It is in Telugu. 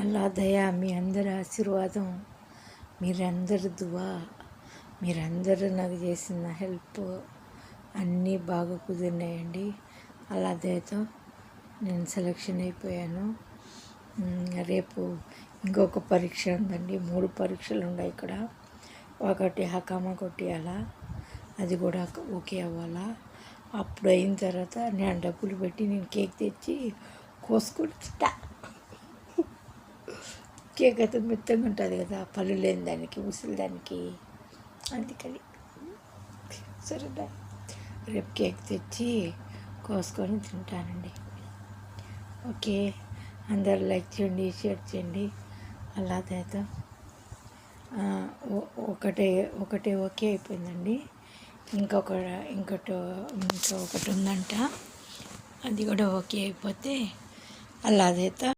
అల్లా దయ, మీ అందరి ఆశీర్వాదం, మీరందరి దువా, మీరందరూ నాకు చేసిన హెల్ప్ అన్నీ బాగా కుదిరినాయండి. అల్లా దయతో నేను సెలెక్షన్ అయిపోయాను. రేపు ఇంకొక పరీక్ష ఉందండి. 3 పరీక్షలు ఉన్నాయి ఇక్కడ. ఒకటి హకామా కొట్టియాలా, అది కూడా ఓకే అవ్వాలా. అప్పుడు అయిన తర్వాత నేను డబ్బులు పెట్టి నేను కేక్ తెచ్చి కోసుకొని తింటా. కేక్ అయితే మెత్తగా ఉంటుంది కదా, పళ్ళు లేని దానికి, ముసలి దానికి, అందుకని సరేనా రేపు కేక్ తెచ్చి కోసుకొని తింటానండి. ఓకే, అందరు లైక్ చేయండి, షేర్ చేయండి. అల్లా దయతో ఒకటి ఓకే అయిపోయిందండి. ఇంకొకటి ఉందంట, అది కూడా ఓకే అయిపోతే అల్లా దయతో